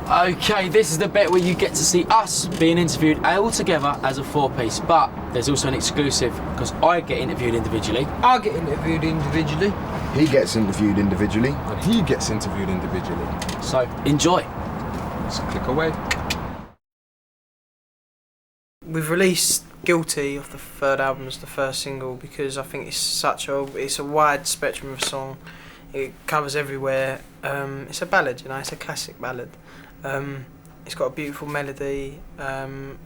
Okay, this is the bit where you get to see us being interviewed all together as a four-piece, but there's also an exclusive because I get interviewed individually. I get interviewed individually. He gets interviewed individually. And he gets interviewed individually. So, enjoy. So click away. We've released Guilty off the third album as the first single because I think it's a wide spectrum of song. It covers everywhere. It's a ballad, you know, it's a classic ballad. It's got a beautiful melody, and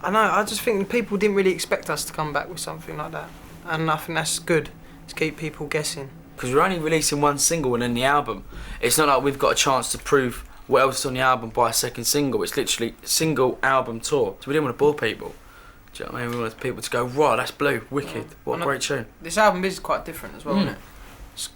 I just think people didn't really expect us to come back with something like that, and I think that's good to keep people guessing. Because we're only releasing one single and then the album. It's not like we've got a chance to prove what else is on the album by a second single. It's literally single album tour. So we didn't want to bore people. Do you know what I mean? We wanted people to go, right, that's Blue, wicked, what a great tune. This album is quite different as well, isn't it?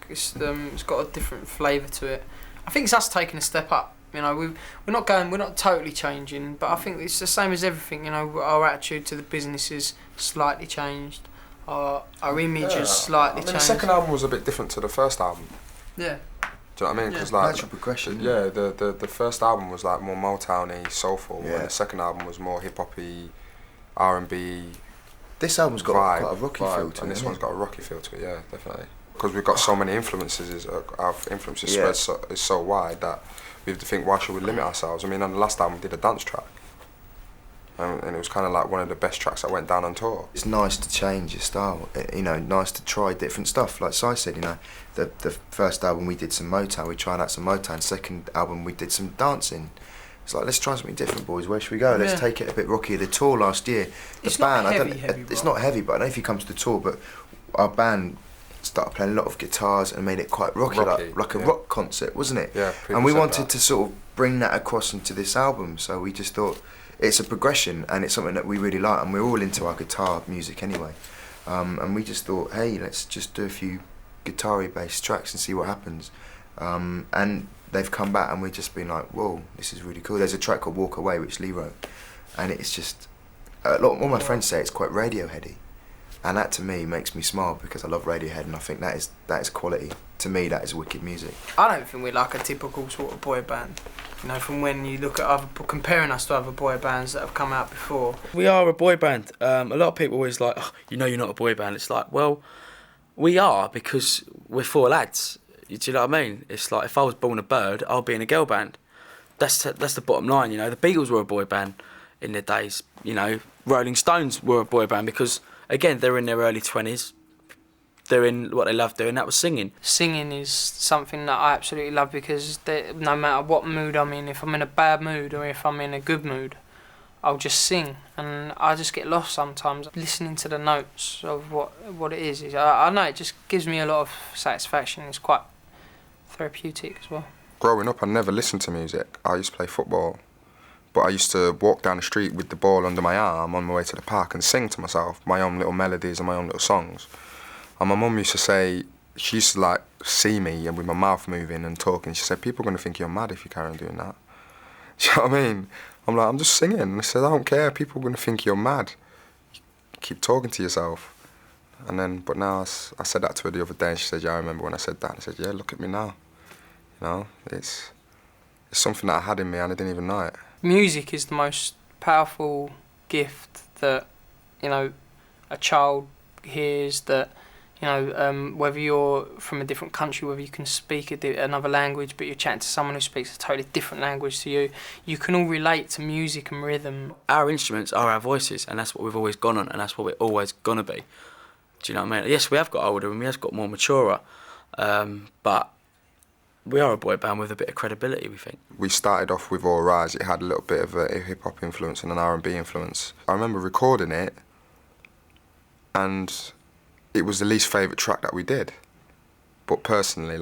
It's got a different flavour to it. I think it's us taking a step up. You know, we're not totally changing, but I think it's the same as everything. You know, our attitude to the business is slightly changed. Our image is slightly changed. The second album was a bit different to the first album. Yeah. Do you know what I mean? Because natural progression. Yeah, the first album was like more Motown-y, soulful, yeah. and the second album was more hip-hop-y, R&B. This album's got vibe, quite a rocky feel to it. And this one's got a rocky feel to it, yeah, definitely. Because we've got so many influences, our influences spread is so wide that we have to think, why should we limit ourselves? I mean, on the last album we did a dance track, and it was kind of like one of the best tracks that went down on tour. It's nice to change your style, you know, nice to try different stuff. Like Si said, you know, the first album we did some Motown, we tried out some Motown. Second album we did some dancing. It's like, let's try something different, boys. Where should we go? Let's take it a bit rockier. The tour last year, It's not heavy, it's not heavy, but I don't know if you come to the tour, but our band started playing a lot of guitars and made it quite rocky like a rock concert, wasn't it? Yeah. And we wanted to sort of bring that across into this album, so we just thought it's a progression and it's something that we really like, and we're all into our guitar music anyway. And we just thought, hey, let's just do a few guitar-y based tracks and see what happens. And they've come back and we've just been like, whoa, this is really cool. There's a track called Walk Away which Lee wrote, and it's just all my friends say it's quite Radioheady, and that to me makes me smile because I love Radiohead, and I think that is quality. To me, that is wicked music. I don't think we're like a typical sort of boy band. You know, from when you look at comparing us to other boy bands that have come out before. We are a boy band. A lot of people always like, oh, you know you're not a boy band. It's like, well, we are because we're four lads. Do you know what I mean? It's like if I was born a bird, I'll be in a girl band. That's the bottom line, you know. The Beatles were a boy band in their days. You know, Rolling Stones were a boy band because, again, they're in their early 20s. They're in what they love doing, that was singing. Singing is something that I absolutely love because no matter what mood I'm in, if I'm in a bad mood or if I'm in a good mood, I'll just sing, and I just get lost sometimes listening to the notes of what it is. I know it just gives me a lot of satisfaction. It's quite therapeutic as well. Growing up, I never listened to music. I used to play football, but I used to walk down the street with the ball under my arm on my way to the park and sing to myself my own little melodies and my own little songs. And my mum used to say, she used to like see me and with my mouth moving and talking. She said, people are going to think you're mad if you carry on doing that. Do you know what I mean? I'm like, I'm just singing. And I said, I don't care, people are going to think you're mad. Keep talking to yourself. And then, but now I said that to her the other day and she said, yeah, I remember when I said that. And I said, yeah, look at me now. You know, it's something that I had in me and I didn't even know it. Music is the most powerful gift that, you know, a child hears, that, you know, whether you're from a different country, whether you can speak another language, but you're chatting to someone who speaks a totally different language to you, you can all relate to music and rhythm. Our instruments are our voices, and that's what we've always gone on, and that's what we're always gonna be. Do you know what I mean? Yes, we have got older and we have got more maturer, but we are a boy band with a bit of credibility, we think. We started off with All Rise. It had a little bit of a hip-hop influence and an R&B influence. I remember recording it, and it was the least favourite track that we did. But personally,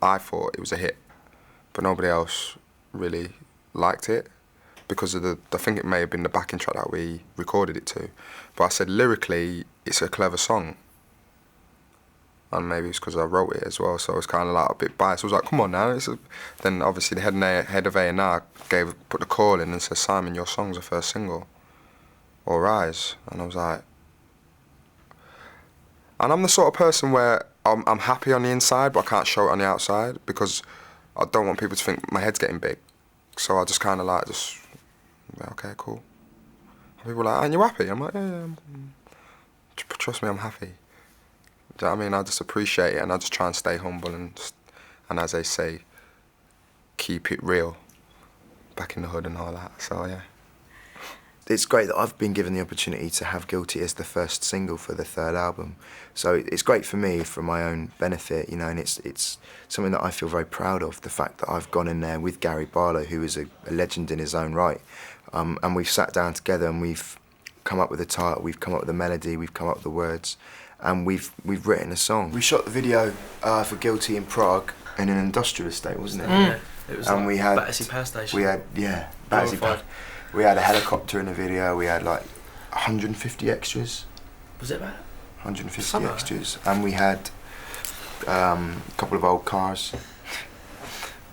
I thought it was a hit, but nobody else really liked it because of I think it may have been the backing track that we recorded it to. But I said lyrically, it's a clever song. And maybe it's because I wrote it as well, so I was kind of like a bit biased. I was like, come on now. Then obviously the head of A&R put the call in and said, Simon, your song's the first single, All Rise. And I was like, and I'm the sort of person where I'm happy on the inside, but I can't show it on the outside, because I don't want people to think my head's getting big. So I just kind of like, okay, cool. And people are like, "Aren't you happy?" I'm like, yeah, trust me, I'm happy. Do you know what I mean? I just appreciate it, and I just try and stay humble and as they say, keep it real, back in the hood and all that. So yeah. It's great that I've been given the opportunity to have Guilty as the first single for the third album. So it's great for me, for my own benefit, you know, and it's something that I feel very proud of, the fact that I've gone in there with Gary Barlow, who is a legend in his own right, and we've sat down together and we've come up with a title, we've come up with a melody, we've come up with the words, and we've written a song. We shot the video for Guilty in Prague in an industrial estate, wasn't it? Yeah, it was and like we had Battersea Power Station. We had, yeah, Battersea Power. We had a helicopter in the video, we had like 150 extras. Was it that? 150 Somewhere. extras. And we had a couple of old cars.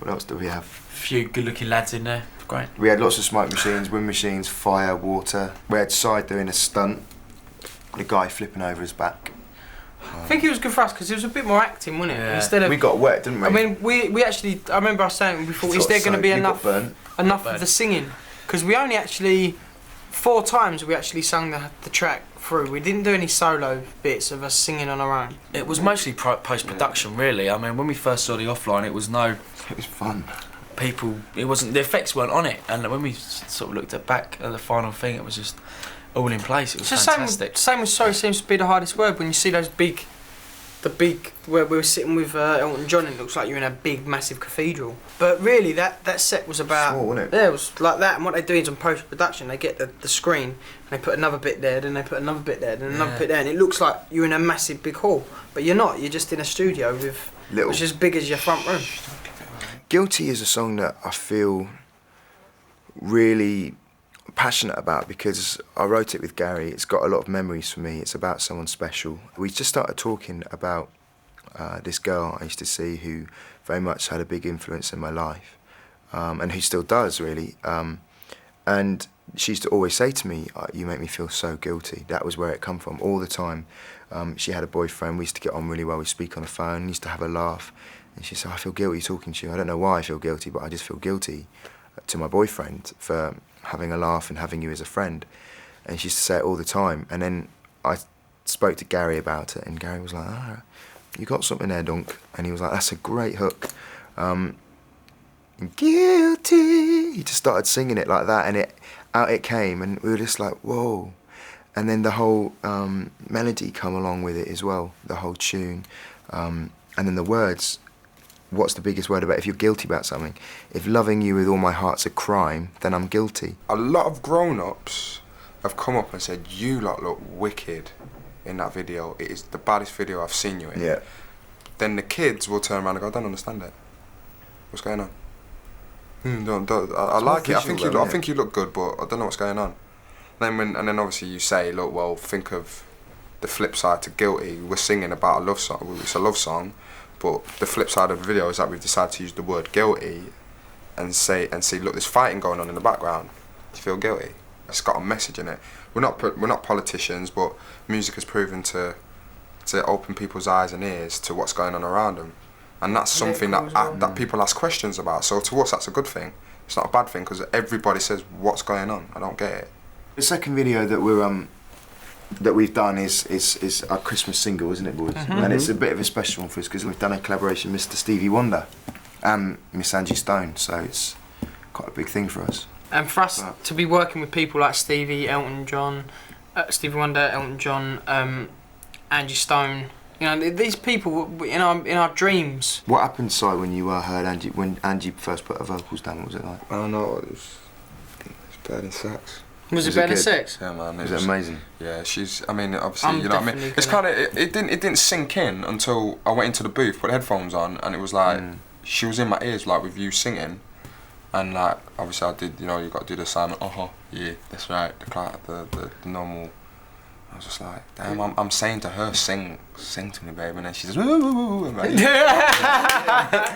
What else did we have? A few good looking lads in there. Great. We had lots of smoke machines, wind machines, fire, water. We had Side doing a stunt, the guy flipping over his back. I think it was good for us because it was a bit more acting, wasn't it? Yeah. Instead of, We got wet, didn't we? I mean, we actually, I remember us saying before, is there going to be enough of the singing? Because we only actually, 4 times we actually sung the track through. We didn't do any solo bits of us singing on our own. It was mostly post-production, really. I mean, when we first saw the offline, it was It was fun. people. It wasn't, the effects weren't on it, and when we sort of looked back at the final thing, it was just all in place. It was It's fantastic. same with Sorry Seems to Be the Hardest Word. When you see those big, where we were sitting with Elton John, and it looks like you're in a big, massive cathedral. But really, that set was about. Small, wasn't it? Yeah, it was like that. And what they do is on post-production, they get the screen, and they put another bit there, then they put another bit there, then another bit there, and it looks like you're in a massive big hall. But you're not. You're just in a studio with which is as big as your front room. Guilty is a song that I feel really passionate about because I wrote it with Gary. It's got a lot of memories for me. It's about someone special. We just started talking about this girl I used to see who very much had a big influence in my life, and who still does, really. And she used to always say to me, "You make me feel so guilty." That was where it come from all the time. She had a boyfriend. We used to get on really well. We speak on the phone. We used to have a laugh. And she said, "I feel guilty talking to you. I don't know why I feel guilty, but I just feel guilty to my boyfriend for having a laugh and having you as a friend." And she used to say it all the time. And then I spoke to Gary about it, and Gary was like, "You got something there, Dunk." And he was like, "That's a great hook. Guilty." He just started singing it like that, and out it came, and we were just like, whoa. And then the whole melody come along with it as well, the whole tune. And then the words, what's the biggest word about if you're guilty about something? If loving you with all my heart's a crime, then I'm guilty. A lot of grown-ups have come up and said, "You lot look wicked in that video. It is the baddest video I've seen you in." Yeah. Then the kids will turn around and go, "I don't understand it. What's going on? I like it. I think you look good, but I don't know what's going on." And then obviously you say, "Look, well, think of the flip side to Guilty. We're singing about a love song. It's a love song, but the flip side of the video is that we've decided to use the word guilty and see, look, there's fighting going on in the background. Do you feel guilty? It's got a message in it. We're not politicians, but music has proven to open people's eyes and ears to what's going on around them, and that's something that people ask questions about. So to us, that's a good thing. It's not a bad thing because everybody says, "What's going on? I don't get it." The second video that we've done is our Christmas single, isn't it, boys? And it's a bit of a special one for us because we've done a collaboration with Mr. Stevie Wonder and Miss Angie Stone, so it's quite a big thing for us. And for us to be working with people like Stevie, Elton John, Stevie Wonder, Elton John, Angie Stone, you know, these people in our dreams. What happened, Si, when you heard Angie, when Angie first put her vocals down? What was it like? I don't know. It's better than sex. Was it better than sex? Yeah, man. Was it amazing? Yeah, I mean, obviously, you know what I mean? It's kind of, it didn't sink in until I went into the booth, put headphones on, and it was like, she was in my ears, like, with you singing. And, like, obviously I did, you know, you got to do the assignment, yeah, that's right, the normal. I was just like, damn, I'm saying to her, sing to me, babe, and then she says, woo.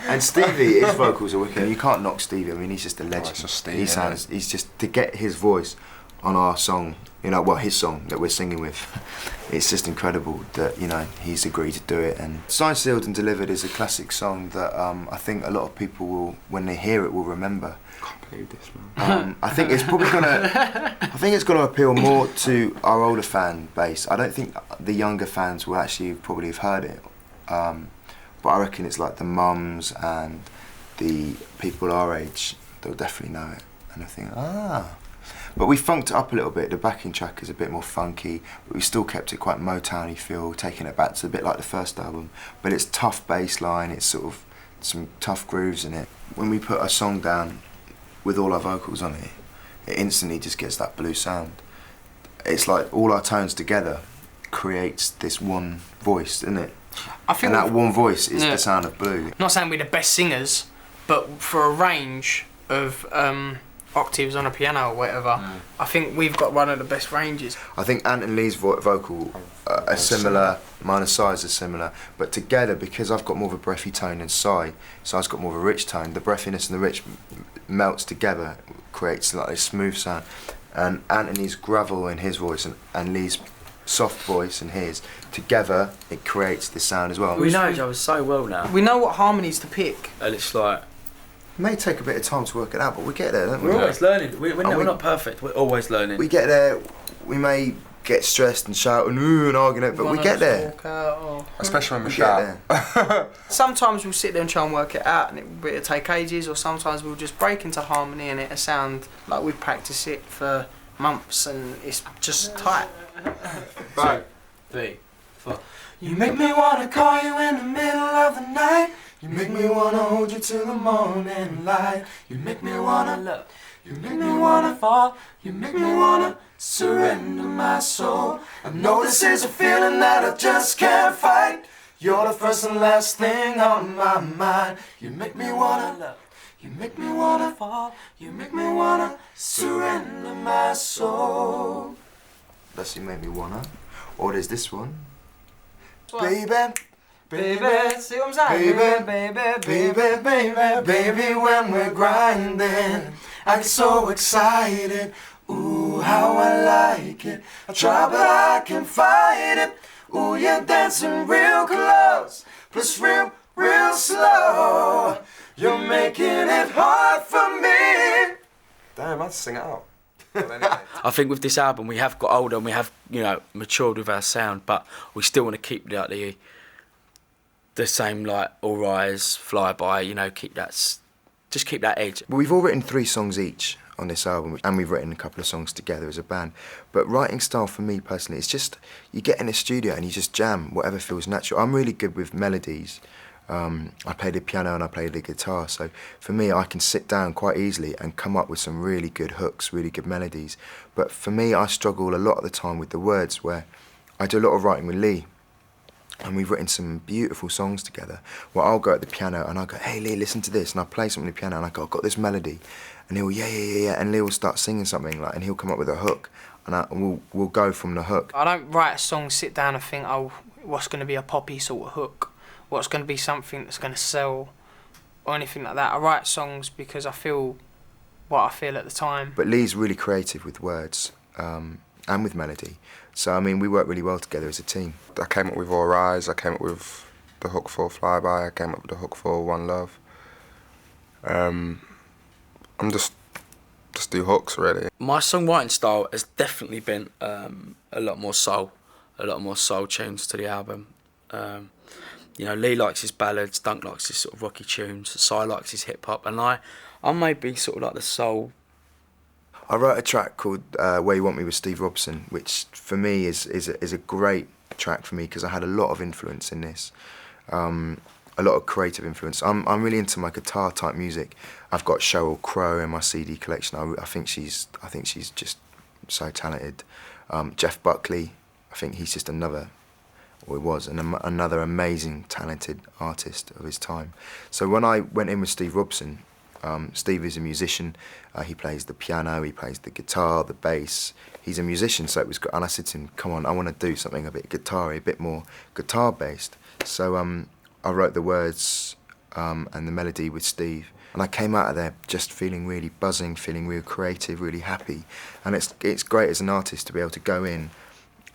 And Stevie, his vocals are wicked. You can't knock Stevie. I mean, he's just a legend. It's just Stevie, he's just, to get his voice on our song You know, well, his song that we're singing with. It's just incredible that, you know, he's agreed to do it. And Signed, Sealed and Delivered is a classic song that I think a lot of people will, when they hear it, will remember. I can't believe this, man. I think it's probably gonna appeal more to our older fan base. I don't think the younger fans will actually probably have heard it. But I reckon it's like the mums and the people our age, they'll definitely know it. And I think, ah. But we funked it up a little bit. The backing track is a bit more funky, but we still kept it quite Motown-y feel, taking it back to a bit like the first album. But it's tough bass line, it's sort of some tough grooves in it. When we put a song down with all our vocals on it, it instantly just gets that blue sound. It's like all our tones together creates this one voice, isn't it? I think and that one voice is the sound of blue. Not saying we're the best singers, but for a range of octaves on a piano or whatever, I think we've got one of the best ranges. I think Ant and Lee's vocal are similar, mine and Sai's are similar, but together, because I've got more of a breathy tone than Sai's got more of a rich tone, the breathiness and the rich melts together, creates like a smooth sound. And Anthony's gravel in his voice and Lee's soft voice in his, together it creates this sound as well. We know each other so well now. We know what harmonies to pick. And it's like... It may take a bit of time to work it out, but we get there, don't we? We're always learning. We're not perfect. We're always learning. We get there. We may get stressed and shout and argue it, but we get there. Especially when we shout. Sometimes we'll sit there and try and work it out, and it'll take ages. Or sometimes we'll just break into harmony, and it'll sound like we've practiced it for months, and it's just tight. 2, 3, 4. You make me wanna call you in the middle of the night. You make me wanna hold you till the morning light. You make me wanna love. You make me wanna fall. You make me wanna surrender my soul. I know this is a feeling that I just can't fight. You're the first and last thing on my mind. You make me wanna love. You make me wanna fall. You make me wanna surrender my soul. That's You Make Me Wanna. Or there's this one. Baby, Baby, see what I'm saying? baby, when we're grinding, I get so excited. Ooh, how I like it. I try, but I can fight it. Ooh, you're dancing real close, plus real slow. You're making it hard for me. Damn, I had to sing it out. I think with this album we have got older and we have, you know, matured with our sound, but we still want to keep like the same, like All Rise, Fly By, you know, keep that edge. But we've all written 3 songs each on this album, and we've written a couple of songs together as a band. But writing style for me personally, it's just you get in a studio and you just jam whatever feels natural. I'm really good with melodies. I play the piano and I play the guitar, so for me I can sit down quite easily and come up with some really good hooks, really good melodies. But for me I struggle a lot of the time with the words, where I do a lot of writing with Lee and we've written some beautiful songs together where I'll go at the piano and I'll go, hey Lee, listen to this, and I'll play something on the piano and I go, I've got this melody, and he'll yeah, and Lee will start singing something, like, and he'll come up with a hook and we'll go from the hook. I don't write a song, sit down and think, oh, what's going to be a poppy sort of hook? What's going to be something that's going to sell or anything like that. I write songs because I feel what I feel at the time. But Lee's really creative with words and with melody. So, I mean, we work really well together as a team. I came up with All Rise, I came up with the hook for Flyby, I came up with the hook for One Love. I'm just do hooks, really. My songwriting style has definitely been a lot more soul tunes to the album. You know, Lee likes his ballads, Dunk likes his sort of rocky tunes, Si likes his hip hop, and I may be sort of like the soul. I wrote a track called Where You Want Me with Steve Robson, which for me is a great track for me because I had a lot of influence in this, a lot of creative influence. I'm really into my guitar type music. I've got Sheryl Crow in my CD collection. I think she's just so talented. Jeff Buckley, I think he's just another amazing, talented artist of his time. So when I went in with Steve Robson, Steve is a musician. He plays the piano, he plays the guitar, the bass. He's a musician, so it was good. And I said to him, come on, I want to do something a bit guitar-y, a bit more guitar-based. So I wrote the words and the melody with Steve. And I came out of there just feeling really buzzing, feeling real creative, really happy. And it's great as an artist to be able to go in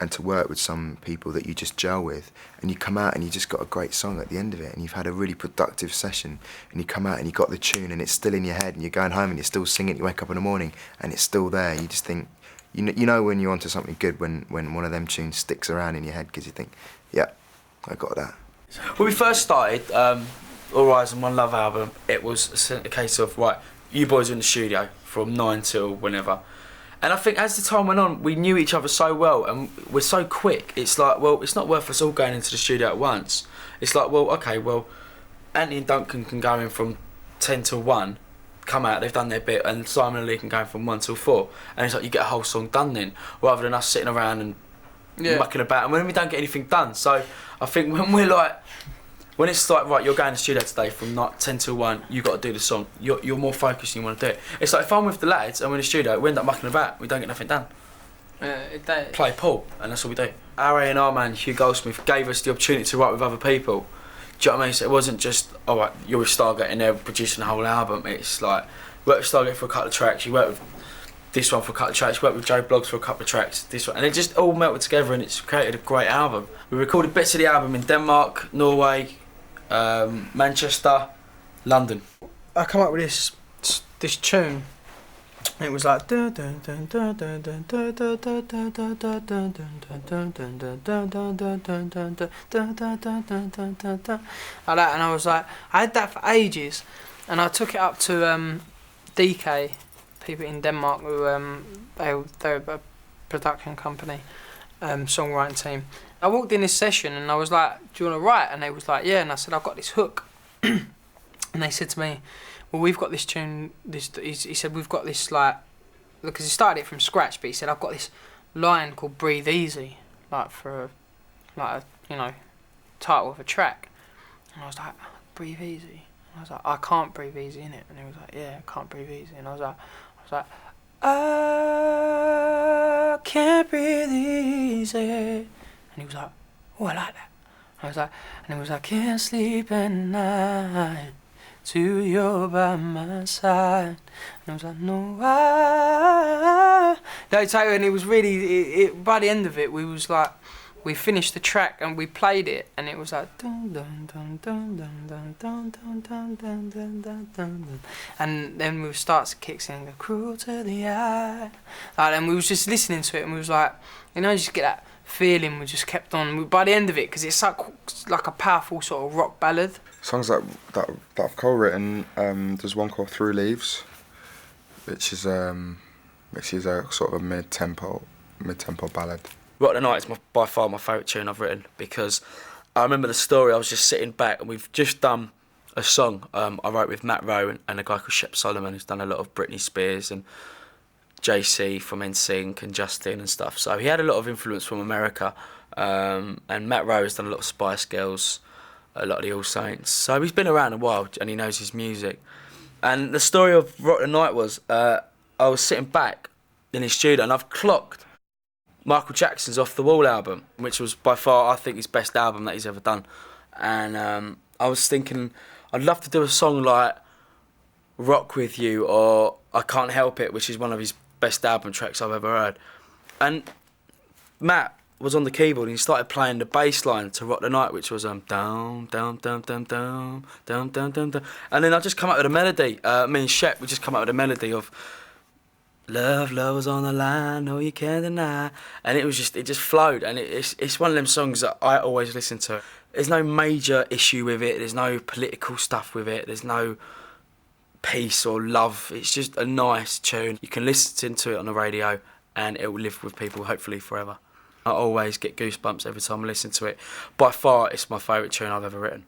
and to work with some people that you just gel with, and you come out and you just got a great song at the end of it, and you've had a really productive session, and you come out and you got the tune and it's still in your head, and you're going home and you're still singing, you wake up in the morning and it's still there. You just think, you know when you're onto something good when one of them tunes sticks around in your head, because you think, yeah, I got that. When we first started, All Rise and One Love album, it was a case of, right, you boys are in the studio from 9 till whenever. And I think as the time went on, we knew each other so well and we're so quick. It's like, well, it's not worth us all going into the studio at once. It's like, well, okay, well, Anthony and Duncan can go in from 10 till 1, come out, they've done their bit, and Simon and Lee can go in from 1 till 4. And it's like you get a whole song done then, rather than us sitting around and mucking about. And when we don't get anything done. So I think when we're like, when it's like, right, you're going to the studio today from 10 till 1, you got to do the song. You're more focused and you want to do it. It's like if I'm with the lads and we're in the studio, we end up mucking about, we don't get nothing done. Play pool, and that's all we do. Our A&R man, Hugh Goldsmith, gave us the opportunity to write with other people. Do you know what I mean? So it wasn't just, all right, you're with Stargate and they're producing a whole album. It's like, you work with Stargate for a couple of tracks, you work with this one for a couple of tracks, you work with Joe Bloggs for a couple of tracks, this one, and it just all melted together and it's created a great album. We recorded bits of the album in Denmark, Norway, Manchester, London. I come up with this tune. And it was like like that, and I was like, I had that for ages, and I took it up to DK, people in Denmark who they're a production company, songwriting team. I walked in this session and I was like, do you want to write? And they was like, yeah. And I said, I've got this hook. And they said to me, well, we've got this tune, he said, we've got this, like, because he started it from scratch, but he said, I've got this line called Breathe Easy, like for a title of a track. And I was like, breathe easy. And I was like, I can't breathe easy, innit? And he was like, yeah, I can't breathe easy. And I was like, I can't breathe easy. And he was like, oh, I like that. I was like, and he was like, can't sleep at night till you're by my side. And I was like, no, and it was really, by the end of it, we was like, we finished the track and we played it, and it was like dun dun dun dun dun dun dun dun dun dun dun dun dun, and then we starts to kick in, go cruel to the eye, and we was just listening to it, and we was like, you just get that feeling. We just kept on. By the end of it, because it's like a powerful sort of rock ballad. Songs that I've co-written. There's one called Through Leaves, which is a sort of a mid-tempo ballad. Rock the Night is by far my favourite tune I've written, because I remember the story. I was just sitting back and we've just done a song I wrote with Matt Rowe and a guy called Shep Solomon, who's done a lot of Britney Spears and JC from NSYNC and Justin and stuff. So he had a lot of influence from America, and Matt Rowe has done a lot of Spice Girls, a lot of the All Saints. So he's been around a while and he knows his music. And the story of Rock the Night was I was sitting back in his studio and I've clocked Michael Jackson's Off the Wall album, which was by far, I think, his best album that he's ever done. And I was thinking, I'd love to do a song like Rock With You or I Can't Help It, which is one of his best album tracks I've ever heard. And Matt was on the keyboard and he started playing the bass line to Rock the Night, which was down, down, down, down, down, down, down, down, down. And then I just come up with a melody. Me and Shep, we just come up with a melody of love was on the line, no you can't deny. And it just flowed, and it's one of them songs that I always listen to. There's no major issue with it, there's no political stuff with it, there's no peace or love. It's just a nice tune. You can listen to it on the radio and it will live with people hopefully forever. I always get goosebumps every time I listen to it. By far, it's my favourite tune I've ever written.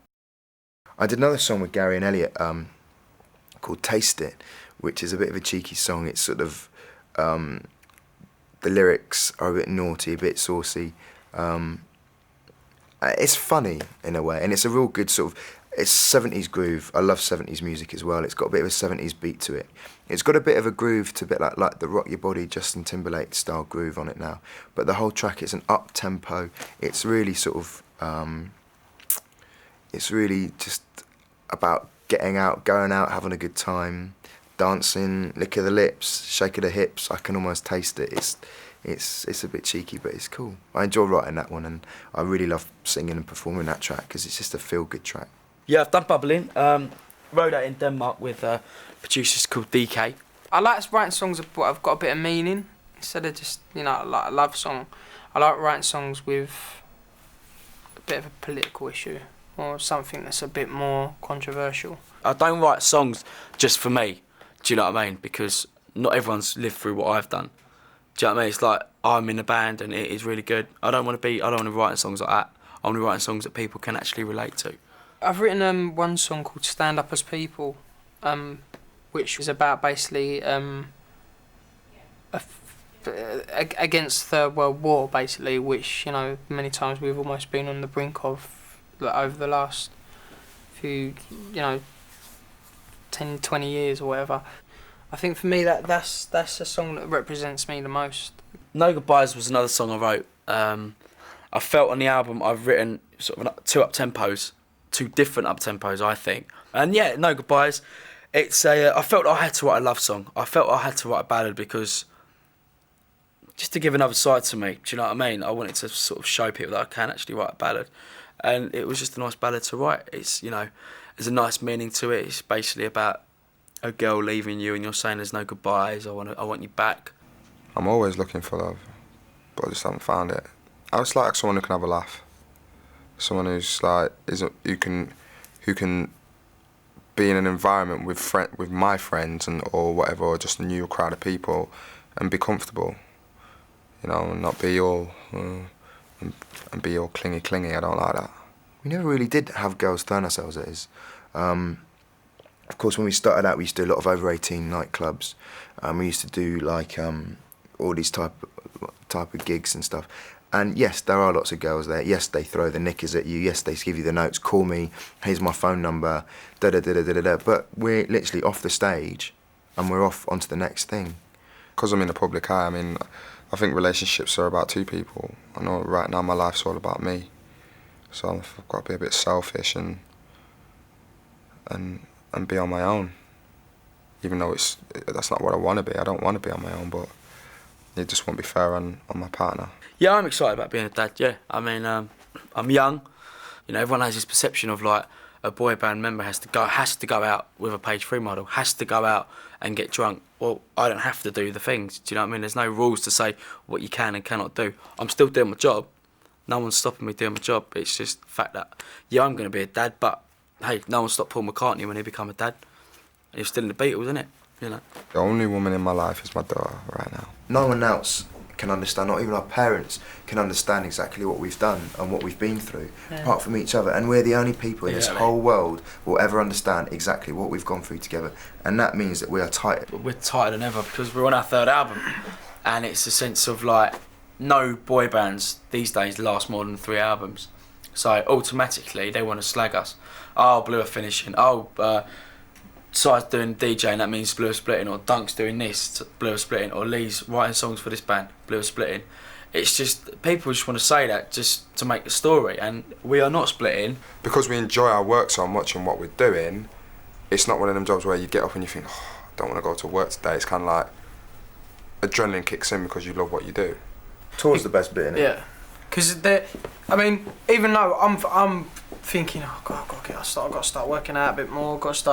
I did another song with Gary and Elliot called Taste It, which is a bit of a cheeky song. It's sort of, the lyrics are a bit naughty, a bit saucy. It's funny in a way, and it's a real good sort of, it's 70s groove. I love 70s music as well. It's got a bit of a 70s beat to it. It's got a bit of a groove to a bit like the Rock Your Body, Justin Timberlake style groove on it now. But the whole track is an up tempo. It's really sort of, it's really just about getting out, going out, having a good time, dancing, lick of the lips, shake of the hips. I can almost taste it. It's a bit cheeky, but it's cool. I enjoy writing that one, and I really love singing and performing that track because it's just a feel-good track. Yeah, I've done Bubbling. Wrote that in Denmark with producers called DK. I like writing songs that have got a bit of meaning instead of just, you know, like a love song. I like writing songs with a bit of a political issue or something that's a bit more controversial. I don't write songs just for me, do you know what I mean? Because not everyone's lived through what I've done. Do you know what I mean? It's like I'm in a band and it is really good. I don't want to be writing songs like that. I want to be writing songs that people can actually relate to. I've written one song called Stand Up As People, which is about basically against Third World War, basically, which, you know, many times we've almost been on the brink of, like, over the last few, you know, 10, 20 years or whatever. I think for me that's a song that represents me the most. No Goodbyes was another song I wrote. I felt on the album I've written sort of two different up-tempos, I think. And yeah, No Goodbyes, it's I felt I had to write a love song. I felt I had to write a ballad because just to give another side to me, do you know what I mean? I wanted to sort of show people that I can actually write a ballad. And it was just a nice ballad to write. It's, you know, there's a nice meaning to it. It's basically about a girl leaving you and you're saying there's no goodbyes, I want you back. I'm always looking for love, but I just haven't found it. I just like someone who can have a laugh. Someone who's like, who can be in an environment with my friends or whatever, or just a new crowd of people, and be comfortable, you know, and not be all and be all clingy. I don't like that. We never really did have girls throwing ourselves at us. Of course, when we started out, we used to do a lot of over 18 nightclubs. We used to do like all these type of gigs and stuff. And yes, there are lots of girls there. Yes, they throw the knickers at you. Yes, they give you the notes. Call me. Here's my phone number. Da. But we're literally off the stage, and we're off onto the next thing. Because I'm in the public eye. I mean, I think relationships are about two people. I know right now my life's all about me, so I've got to be a bit selfish and be on my own. Even though that's not what I want to be. I don't want to be on my own, but it just won't be fair on my partner. Yeah, I'm excited about being a dad, yeah. I mean, I'm young. You know, everyone has this perception of, like, a boy band member has to go out with a page 3 model, has to go out and get drunk. Well, I don't have to do the things, do you know what I mean? There's no rules to say what you can and cannot do. I'm still doing my job. No one's stopping me doing my job. It's just the fact that, yeah, I'm going to be a dad, but, hey, no one stopped Paul McCartney when he became a dad. He was still in the Beatles, isn't it? You know. The only woman in my life is my daughter right now. No one else can understand, not even our parents can understand exactly what we've done and what we've been through, apart from each other. And we're the only people in this whole world will ever understand exactly what we've gone through together. And that means that we are tight. We're tighter than ever because we're on our 3rd album. And it's a sense of, like, no boy bands these days last more than 3 albums. So automatically they want to slag us. Oh, Blue are finishing. Oh, Si's doing DJ and that means Blue are splitting, or Dunk's doing this, Blue are splitting, or Lee's writing songs for this band, Blue are splitting. It's just, people just want to say that just to make the story, and we are not splitting. Because we enjoy our work so much and what we're doing, it's not one of them jobs where you get up and you think, oh, I don't want to go to work today. It's kind of like adrenaline kicks in because you love what you do. Tour's the best bit, innit? Yeah. Because, I mean, even though I'm thinking, oh God, I've got to start working out a bit more, because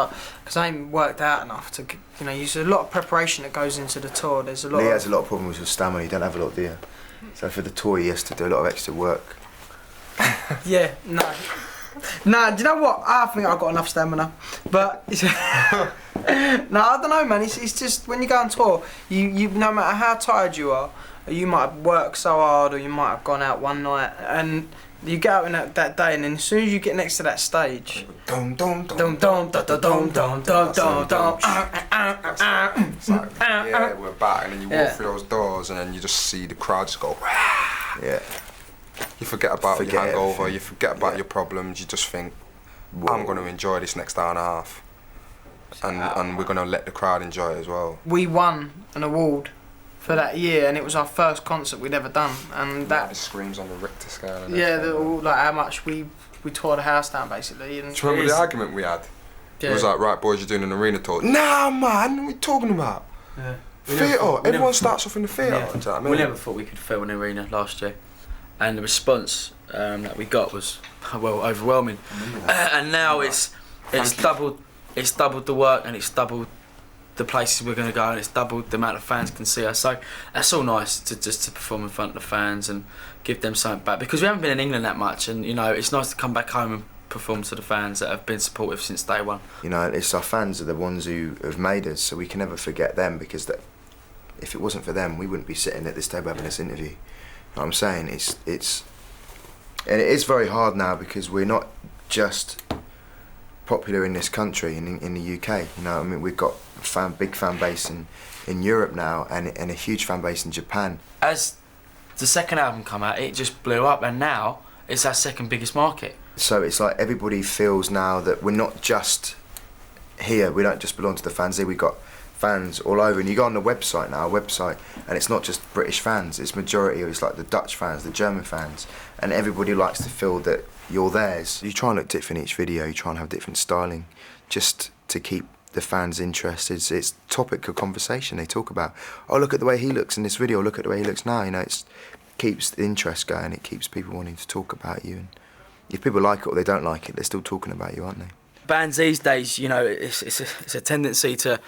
I ain't worked out enough to, you know, there's a lot of preparation that goes into the tour. There's a lot. Lee has a lot of problems with stamina. You don't have a lot, do you? So for the tour, he has to do a lot of extra work. Yeah, no, do you know what? I think I've got enough stamina, but no, I don't know, man. It's just when you go on tour, you no matter how tired you are, you might have worked so hard, or you might have gone out one night, and you get out in that day, and then as soon as you get next to that stage, It's like, yeah, we're back, and then you walk through those doors, and then you just see the crowd just go. Yeah. You forget about your hangover. Everything. You forget about your problems. You just think, I'm going to enjoy this next hour and a half, and we're going to let the crowd enjoy it as well. We won an award for that year, and it was our first concert we'd ever done, and that screams on the Richter scale. Yeah, like how much we tore the house down basically. And do you remember the argument we had? It was like, right, boys, you're doing an arena tour. Nah, man, what are you talking about? Yeah. Theatre. Everyone starts off in the theatre. Yeah. Do you know what I mean? We never thought we could fill an arena last year, and the response that we got was well overwhelming. And now it's doubled the work, and it's doubled the places we're going to go, and it's doubled the amount of fans can see us. So that's all nice to perform in front of the fans and give them something back, because we haven't been in England that much, and you know it's nice to come back home and perform to the fans that have been supportive since day one. You know, it's our fans are the ones who have made us, so we can never forget them, because if it wasn't for them, we wouldn't be sitting at this table having this interview. You know what I'm saying? It's and it is very hard now, because we're not just popular in this country, in the UK. You know, I mean, we've got a big fan base in Europe now, and a huge fan base in Japan. As the second album come out, it just blew up, and now it's our second biggest market. So it's like everybody feels now that we're not just here, we don't just belong to the fans here, we've got fans all over. And you go on the website now, and it's not just British fans, it's majority of, it's like the Dutch fans, the German fans, and everybody likes to feel that you're theirs. You try and look different each video, you try and have different styling, just to keep the fans interested. It's topic of conversation. They talk about, oh, look at the way he looks in this video, look at the way he looks now. You know, it keeps the interest going, it keeps people wanting to talk about you. And if people like it or they don't like it, they're still talking about you, aren't they? Bands these days, you know, it's a tendency to,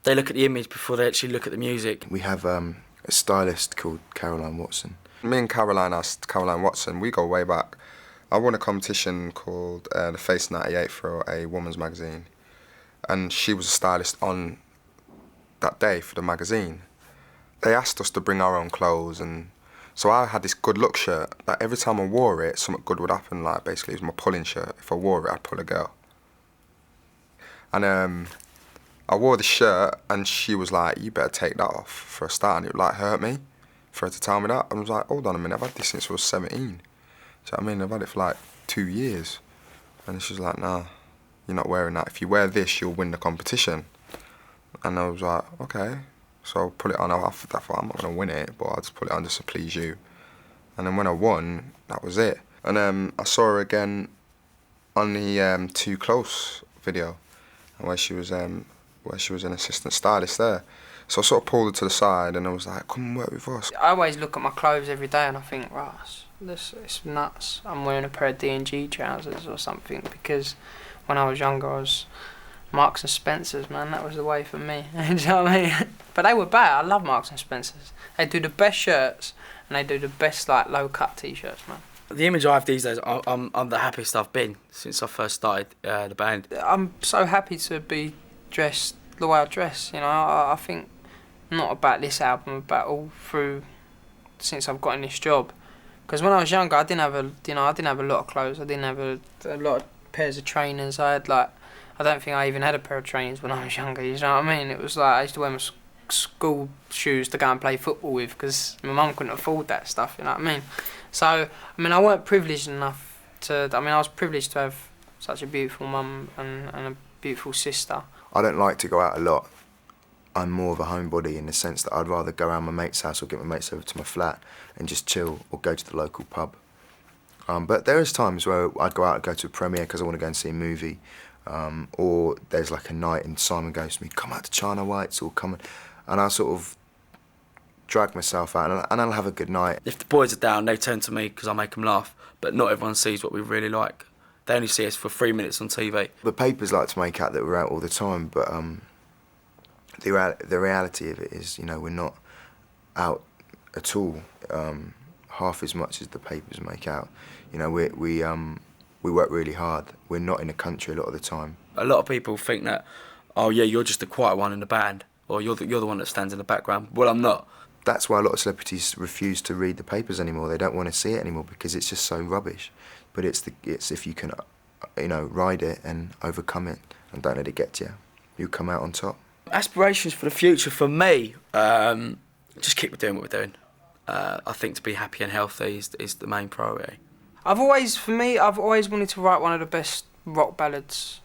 they look at the image before they actually look at the music. We have a stylist called Caroline Watson. Me and Caroline Watson, we go way back. I won a competition called the Face 98 for a woman's magazine, and she was a stylist on that day for the magazine. They asked us to bring our own clothes, and so I had this good look shirt that every time I wore it, something good would happen. Like, basically, it was my pulling shirt. If I wore it, I'd pull a girl. And I wore the shirt, and she was like, you better take that off for a start. And it would like hurt me for her to tell me that. I was like, hold on a minute, I've had this since I was 17. Do you know what I mean? I've had it for like 2 years. And she's like, nah, you're not wearing that. If you wear this, you'll win the competition. And I was like, okay. So I put it on. I thought, I'm not going to win it, but I'll just put it on just to please you. And then when I won, that was it. And I saw her again on the Too Close video, where she was an assistant stylist there. So I sort of pulled her to the side, and I was like, come and work with us. I always look at my clothes every day and I think, Ross, it's nuts. I'm wearing a pair of D&G trousers or something, because when I was younger, I was Marks and Spencer's, man. That was the way for me. Do you know what I mean? But they were bad. I love Marks and Spencer's. They do the best shirts, and they do the best like low-cut T-shirts, man. The image I have these days, I'm the happiest I've been since I first started the band. I'm so happy to be dressed the way I dress. You know, I think not about this album, about all through since I've got in this job. Because when I was younger, I didn't have a lot of clothes. I didn't have a lot of pairs of trainers. I don't think I even had a pair of trainers when I was younger. You know what I mean? It was like I used to wear my school shoes to go and play football with, because my mum couldn't afford that stuff. You know what I mean? So I weren't privileged enough to. I was privileged to have such a beautiful mum and a beautiful sister. I don't like to go out a lot. I'm more of a homebody in the sense that I'd rather go around my mate's house or get my mates over to my flat and just chill, or go to the local pub. But there is times where I'd go out and go to a premiere because I want to go and see a movie, or there's like a night and Simon goes to me, come out to China Whites, or come, and I'll sort of drag myself out and I'll have a good night. If the boys are down, they turn to me because I make them laugh, but not everyone sees what we really like. They only see us for 3 minutes on TV. The papers like to make out that we're out all the time, but the reality of it is, you know, we're not out at all, half as much as the papers make out. You know, we work really hard. We're not in the country a lot of the time. A lot of people think that, oh yeah, you're just the quiet one in the band, or you're the one that stands in the background. Well, I'm not. That's why a lot of celebrities refuse to read the papers anymore. They don't want to see it anymore because it's just so rubbish. But it's if you can, you know, ride it and overcome it and don't let it get to you, you come out on top. Aspirations for the future for me, just keep doing what we're doing. I think to be happy and healthy is the main priority. I've always wanted to write one of the best rock ballads,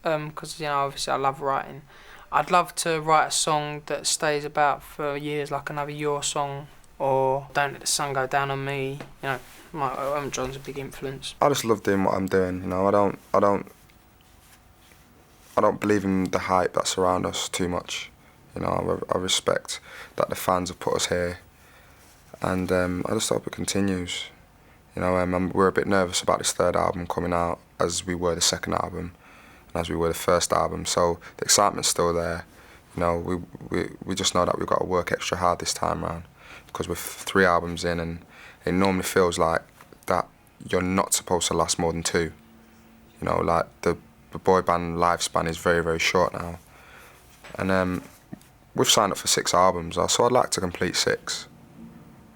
because, you know, obviously I love writing. I'd love to write a song that stays about for years, like another Your Song, or Don't Let the Sun Go Down on Me. You know, Elton John's a big influence. I just love doing what I'm doing. You know, I don't I don't believe in the hype that surrounds us too much. You know, I respect that the fans have put us here, and I just hope it continues. You know, we're a bit nervous about this third album coming out, as we were the second album, and as we were the first album. So the excitement's still there. You know, we just know that we've got to work extra hard this time around, because we're 3 albums in, and it normally feels like that you're not supposed to last more than 2. You know, like the boy band lifespan is very, very short now. And we've signed up for 6 albums, so I'd like to complete 6.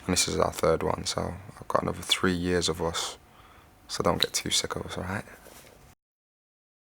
And this is our 3rd one, so I've got another 3 years of us. So don't get too sick of us, alright?